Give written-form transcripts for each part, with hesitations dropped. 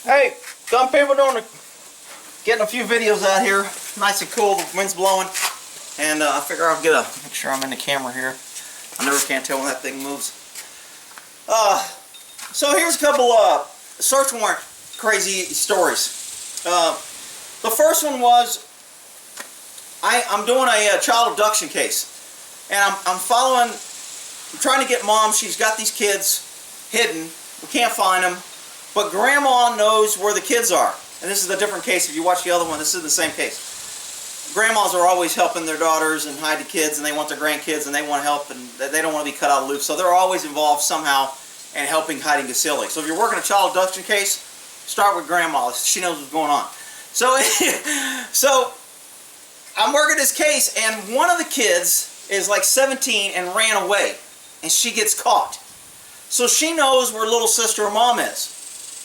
Hey, some people doing getting a few videos out here. Nice and cool, the wind's blowing. And I figure I'll make sure I'm in the camera here. I never can tell when that thing moves. So here's a couple search warrant crazy stories. The first one was, I'm doing a child abduction case. And I'm trying to get mom. She's got these kids hidden. We can't find them. But grandma knows where the kids are. And this is a different case. If you watch the other one, this is the same case. Grandmas are always helping their daughters and hide the kids, and they want their grandkids, and they want to help, and they don't want to be cut out of the loop. So they're always involved somehow in helping, hiding, concealing. So if you're working a child abduction case, start with grandma. She knows what's going on. So, so I'm working this case, and one of the kids is like 17 and ran away, and she gets caught. So she knows where little sister or mom is.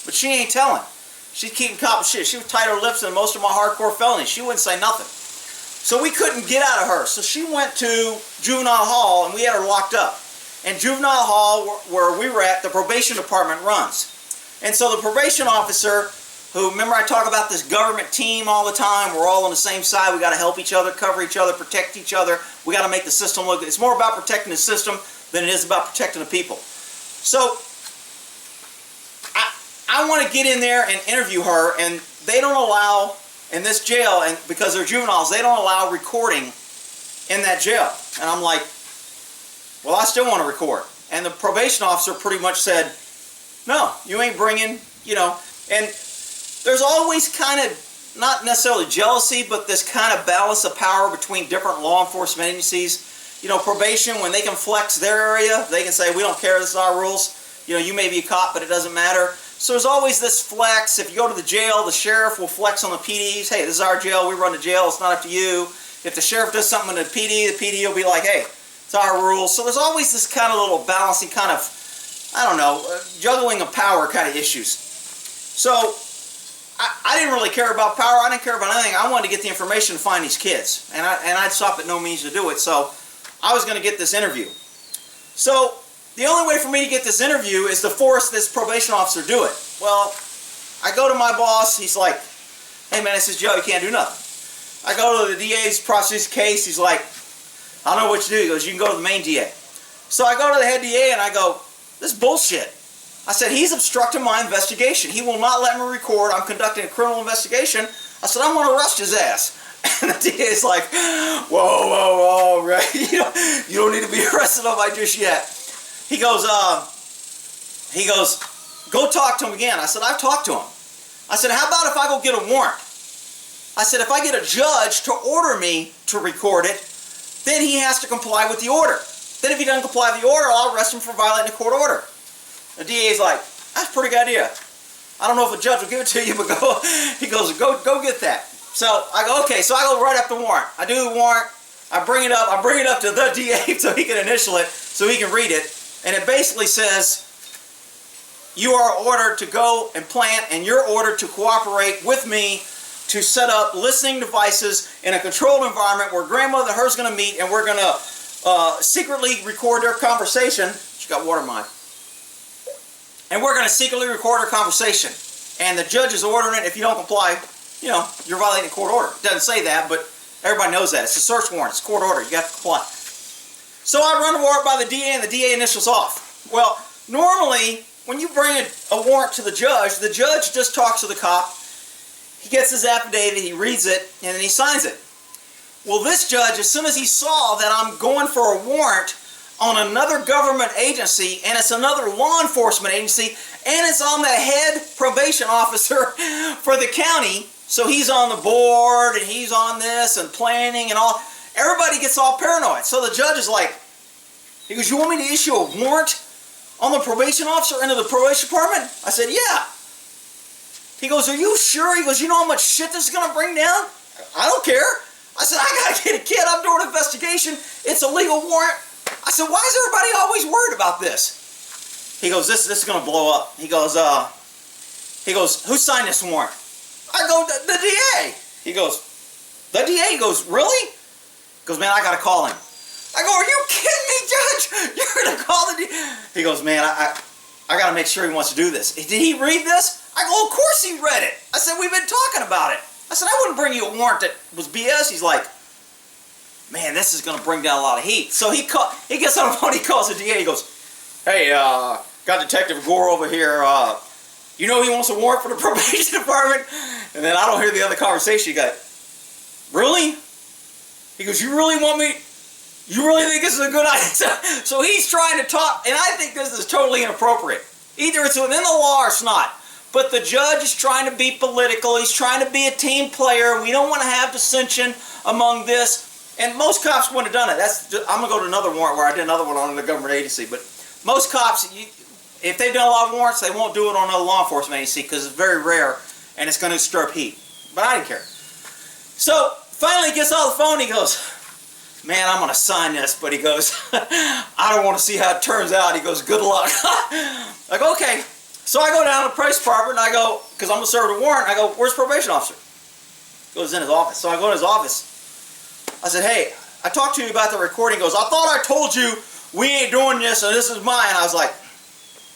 But she ain't telling. She's keeping cop shit. She was tight her lips in most of my hardcore felonies. She wouldn't say nothing. So we couldn't get out of her. So she went to juvenile hall and we had her locked up. And juvenile hall, where we were at, the probation department runs. And so the probation officer, who, remember I talk about this government team all the time, we're all on the same side, we got to help each other, cover each other, protect each other, we got to make the system look good. It's more about protecting the system than it is about protecting the people. So I want to get in there and interview her, and they don't allow, in this jail, and because they're juveniles, they don't allow recording in that jail. And I'm like, well, I still want to record. And the probation officer pretty much said, no, you ain't bringing, you know. And there's always kind of, not necessarily jealousy, but this kind of balance of power between different law enforcement agencies. You know, probation, when they can flex their area, they can say, we don't care, this is our rules. You know, you may be a cop, but it doesn't matter. So there's always this flex. If you go to the jail, the sheriff will flex on the PDs. Hey, this is our jail. We run the jail. It's not up to you. If the sheriff does something to the PD will be like, hey, it's our rules. So there's always this kind of little balancing kind of, I don't know, juggling of power kind of issues. So I didn't really care about power. I didn't care about anything. I wanted to get the information to find these kids. And I'd stop at no means to do it. So I was going to get this interview. So the only way for me to get this interview is to force this probation officer to do it. Well, I go to my boss. He's like, hey man, this is Joe. You can't do nothing. I go to the DA's prosecutor's case. He's like, I don't know what to do. He goes, you can go to the main DA. So I go to the head DA and I go, this is bullshit. I said, he's obstructing my investigation. He will not let me record. I'm conducting a criminal investigation. I said, I'm going to arrest his ass. And the DA's like, whoa, whoa, whoa, right? You don't need to be arrested on my just yet. He goes, go talk to him again. I said, I've talked to him. I said, how about if I go get a warrant? I said, if I get a judge to order me to record it, then he has to comply with the order. Then if he doesn't comply with the order, I'll arrest him for violating the court order. The DA's like, that's a pretty good idea. I don't know if a judge will give it to you, but he goes, go get that. So I go, okay, so I go write up the warrant. I do the warrant, I bring it up to the DA so he can initial it, so he can read it. And it basically says, you are ordered to go and plant, and you're ordered to cooperate with me to set up listening devices in a controlled environment where grandmother and her's going to meet, and we're going to secretly record their conversation. She got water in my eye. And we're going to secretly record her conversation. And the judge is ordering it. If you don't comply, you know, you're violating a court order. It doesn't say that, but everybody knows that. It's a search warrant. It's a court order. You have to comply. So I run the warrant by the DA, and the DA initials off. Well, normally, when you bring a warrant to the judge just talks to the cop. He gets his affidavit, he reads it, and then he signs it. Well, this judge, as soon as he saw that I'm going for a warrant on another government agency, and it's another law enforcement agency, and it's on the head probation officer for the county, so he's on the board, and he's on this, and planning, and all. Everybody gets all paranoid. So the judge is like, he goes, you want me to issue a warrant on the probation officer into the probation department? I said, yeah. He goes, are you sure? He goes, you know how much shit this is going to bring down? I don't care. I said, I got to get a kid. I'm doing an investigation. It's a legal warrant. I said, why is everybody always worried about this? He goes, this is going to blow up. He goes, who signed this warrant? I go, the DA. He goes, the DA? He goes, really? He goes, man, I got to call him. I go, are you kidding me, Judge? You're going to call the DA? He goes, man, I got to make sure he wants to do this. Did he read this? I go, of course he read it. I said, we've been talking about it. I said, I wouldn't bring you a warrant that was BS. He's like, man, this is going to bring down a lot of heat. So he gets on the phone, he calls the DA, he goes, hey, got Detective Gore over here. You know he wants a warrant for the probation department? And then I don't hear the other conversation. He goes, really? He goes, you really want me? You really think this is a good idea? So he's trying to talk, and I think this is totally inappropriate. Either it's within the law or it's not. But the judge is trying to be political. He's trying to be a team player. We don't want to have dissension among this. And most cops wouldn't have done it. I'm going to go to another warrant where I did another one on the government agency. But most cops, if they've done a lot of warrants, they won't do it on another law enforcement agency because it's very rare and it's going to stir up heat. But I didn't care. So finally he gets off the phone. He goes, man, I'm going to sign this. But he goes, I don't want to see how it turns out. He goes, good luck. I go, okay. So I go down to the probation department and I go, because I'm going to serve the warrant, I go, where's the probation officer? He goes, in his office. So I go to his office. I said, hey, I talked to you about the recording. He goes, I thought I told you we ain't doing this and this is mine. I was like,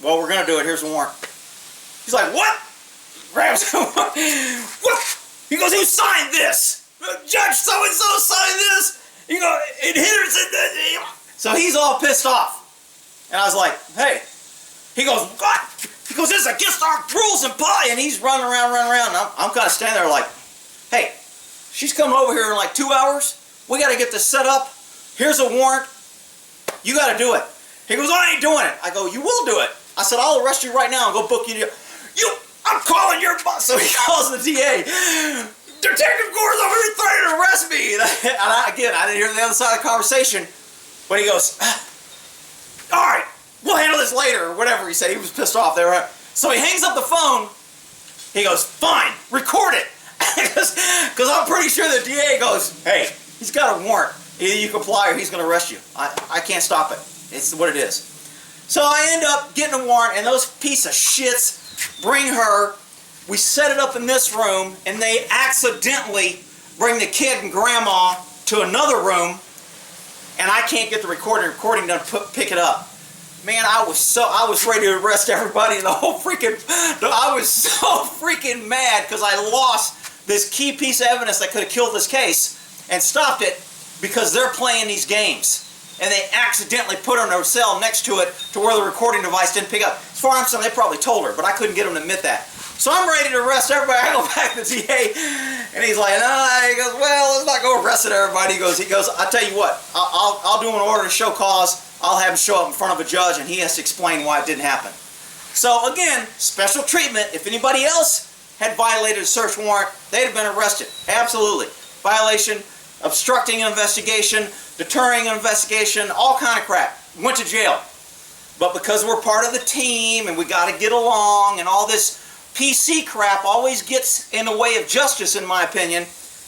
well, we're going to do it. Here's the warrant. He's like, what? Grabs him. What? He goes, who signed this? Judge so-and-so signed this? You go, it hinders it. So he's all pissed off. And I was like, hey. He goes, what? He goes, this is against our rules and policy. And he's running around. And I'm kind of standing there like, hey, she's coming over here in like 2 hours. We got to get this set up. Here's a warrant. You got to do it. He goes, I ain't doing it. I go, you will do it. I said, I'll arrest you right now and go book you. I'm calling your boss. So he calls the DA. Detective Gore's over here threatening to arrest me. And I didn't hear the other side of the conversation. But he goes, all right. We'll handle this later, or whatever he said. He was pissed off there. So he hangs up the phone. He goes, fine, record it. Because I'm pretty sure the DA goes, hey, he's got a warrant. Either you comply or he's going to arrest you. I can't stop it. It's what it is. So I end up getting a warrant, and those piece of shits bring her. We set it up in this room, and they accidentally bring the kid and grandma to another room, and I can't get the recording done to pick it up. Man, I was ready to arrest everybody in the whole freaking, I was so freaking mad because I lost this key piece of evidence that could have killed this case and stopped it because they're playing these games. And they accidentally put her in a cell next to it to where the recording device didn't pick up. As far as I'm concerned, they probably told her, but I couldn't get them to admit that. So I'm ready to arrest everybody. I go back to the DA, and he's like, he goes, well, let's not go arresting everybody. He goes, I'll tell you what, I'll do an order to show cause. I'll have him show up in front of a judge, and he has to explain why it didn't happen. So again, special treatment. If anybody else had violated a search warrant, they'd have been arrested. Absolutely. Violation, obstructing an investigation, deterring an investigation, all kind of crap. Went to jail. But because we're part of the team and we got to get along and all this PC crap always gets in the way of justice, in my opinion,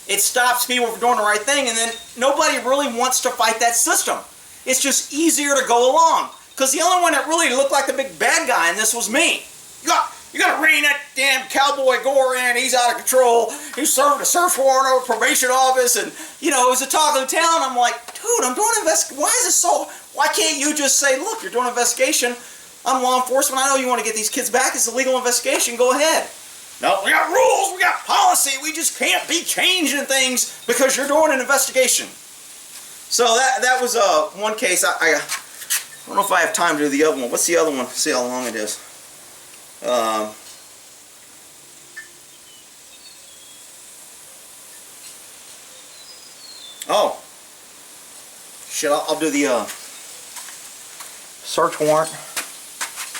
it stops people from doing the right thing, and then nobody really wants to fight that system. It's just easier to go along. Because the only one that really looked like the big bad guy in this was me. You got to rein that damn cowboy Gore in. He's out of control. He's serving a search warrant over probation office. And, it was the talk of the town. I'm like, dude, I'm doing an investigation. Why is this so... Why can't you just say, look, you're doing an investigation. I'm law enforcement. I know you want to get these kids back. It's a legal investigation. Go ahead. No, we got rules. We got policy. We just can't be changing things because you're doing an investigation. So that was one case. I don't know if I have time to do the other one. What's the other one? See how long it is. Oh. Shit, I'll do the search warrant.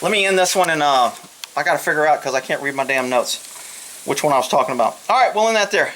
Let me end this one, and I got to figure out, because I can't read my damn notes, which one I was talking about. All right, we'll end that there.